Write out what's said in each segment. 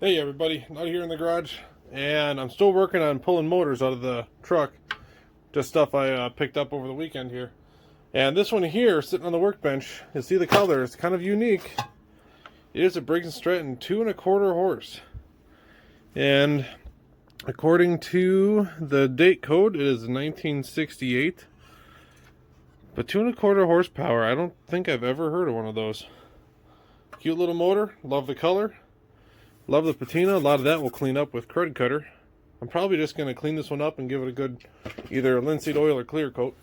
Hey everybody, out here in the garage, and I'm still working on pulling motors out of the truck. Just stuff I picked up over the weekend here. And this one here, sitting on the workbench, you see the color, it's kind of unique. It is a Briggs & Stratton 2¼ horse. And according to the date code, it is 1968. But 2¼ horsepower, I don't think I've ever heard of one of those. Cute little motor, love the color. Love the patina. A lot of that will clean up with credit cutter. I'm probably just going to clean this one up and give it a good either linseed oil or clear coat.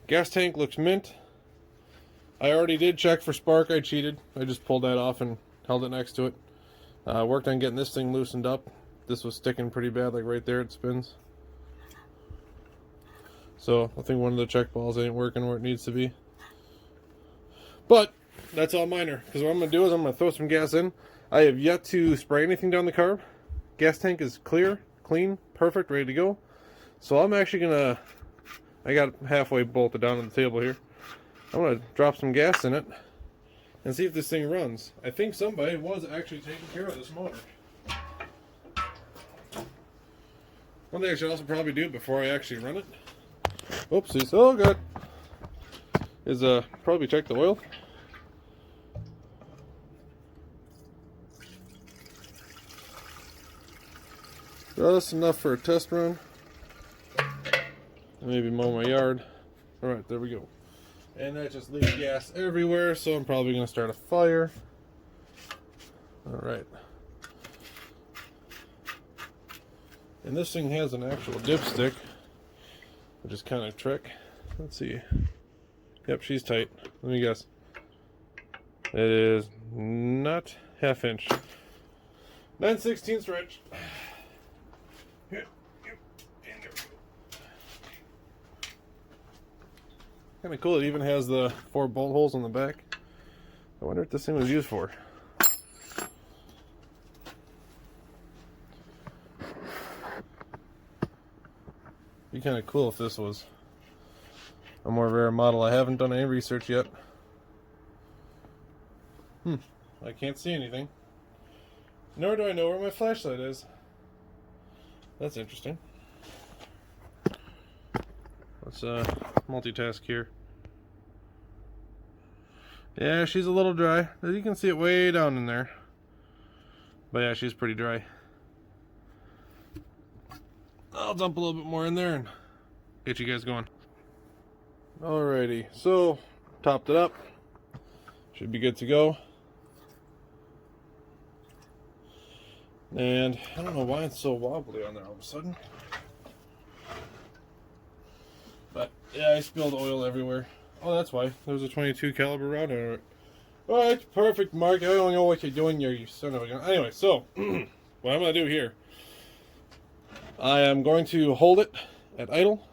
Gas tank looks mint. I already did check for spark. I cheated. I just pulled that off and held it next to it. Worked on getting this thing loosened up. This was sticking pretty bad, like right there it spins. So I think one of the check balls ain't working where it needs to be. But that's all minor, because what I'm going to do is I'm going to throw some gas in. I have yet to spray anything down the carb. Gas tank is clear, clean, perfect, ready to go. So I'm actually gonna, I got halfway bolted down on the table here. I'm gonna drop some gas in it and see if this thing runs. I think somebody was actually taking care of this motor. One thing I should also probably do before I actually run it, oopsies, oh god, is probably check the oil. Just enough for a test run. Maybe mow my yard. Alright, there we go. And that just leaves gas everywhere, so I'm probably going to start a fire. Alright. And this thing has an actual dipstick, which is kind of a trick. Let's see. Yep, she's tight. Let me guess. It is not ½ inch. 9/16 stretch. Kind of cool, it even has the 4 bolt holes on the back. I wonder what this thing was used for. Be kind of cool if this was a more rare model. I haven't done any research yet. I can't see anything. Nor do I know where my flashlight is. That's interesting. Let's multitask here. Yeah, she's a little dry. You can see it way down in there. But yeah, she's pretty dry. I'll dump a little bit more in there and get you guys going. Alrighty, so topped it up. Should be good to go. And I don't know why it's so wobbly on there all of a sudden. But yeah, I spilled oil everywhere. Oh, that's why. There's a 22 caliber round under it. Alright, perfect, Mark. I don't know what you're doing here, you son of a gun. Anyway, so what I'm going to do here, I am going to hold it at idle.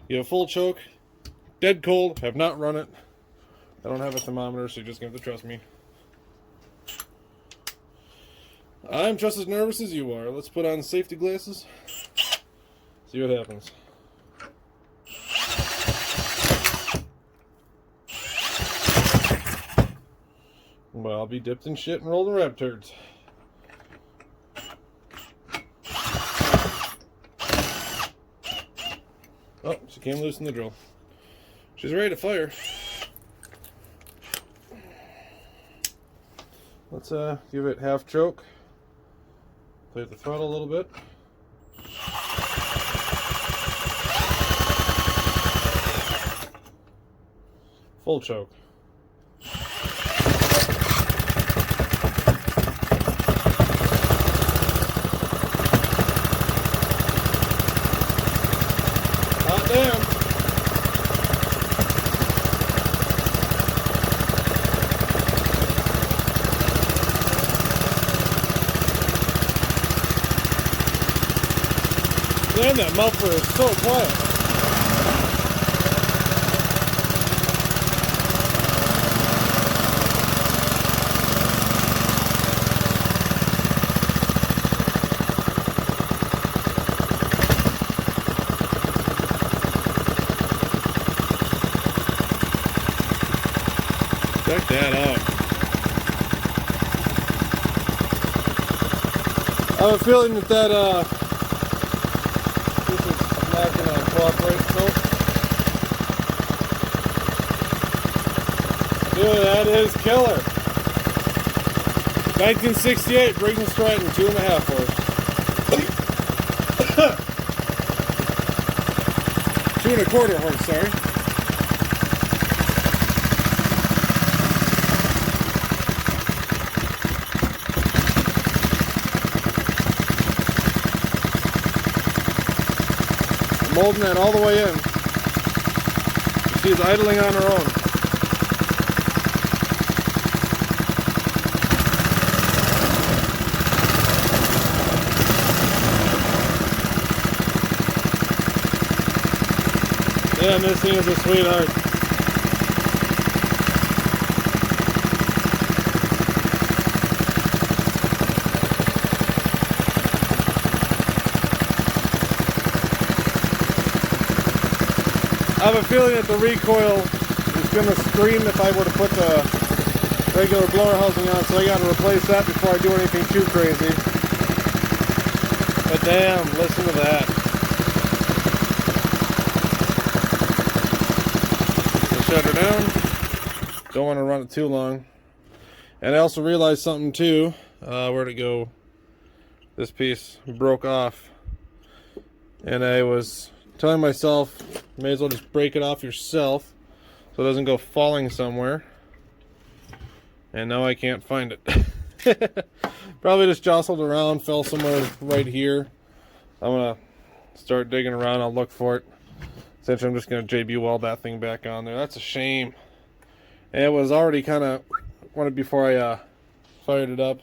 Give a full choke. Dead cold. Have not run it. I don't have a thermometer, so you're just going to have to trust me. I'm just as nervous as you are. Let's put on safety glasses. See what happens. Well, I'll be dipped in shit and rolled in rab turds. Oh, she came loose in the drill. She's ready to fire. Let's give it half choke. Play with the throttle a little bit. Full choke. Hot damn. Man, that muffler is so quiet. Check that out. I have a feeling that this is not going to cooperate. Nope. Dude, that is killer. 1968 Briggs and Stratton 2.5 horse. 2.25 horse, sorry. Molding that all the way in. She's idling on her own. Yeah, this thing is a sweetheart. I have a feeling that the recoil is going to scream if I were to put the regular blower housing on, so I got to replace that before I do anything too crazy. But damn, listen to that. Shut her down. Don't want to run it too long. And I also realized something too. Where'd it go? This piece broke off. And I was telling myself, may as well just break it off yourself so it doesn't go falling somewhere. And now I can't find it. Probably just jostled around, fell somewhere right here. I'm gonna start digging around, I'll look for it. Essentially, I'm just gonna JB weld that thing back on there. That's a shame. And it was already kind of wanted before I fired it up.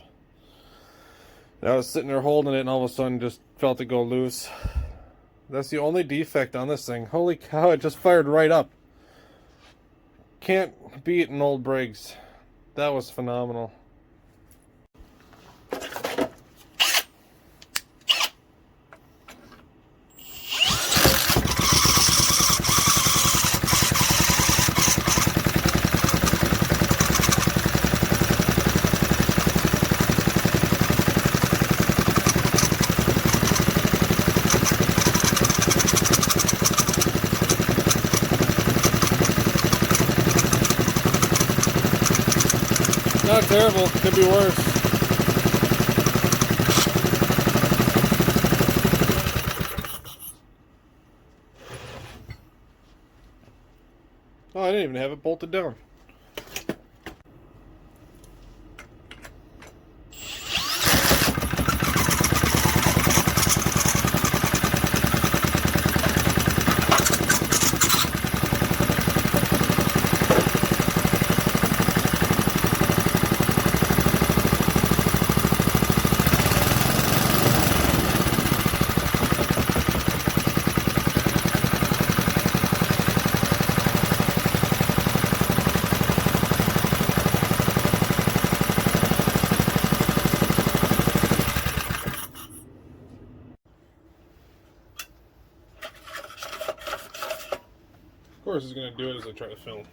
And I was sitting there holding it and all of a sudden just felt it go loose. That's the only defect on this thing. Holy cow, it just fired right up. Can't beat an old Briggs. That was phenomenal. Not terrible, could be worse. Oh, I didn't even have it bolted down. Of course, it's going to do it as I try to film.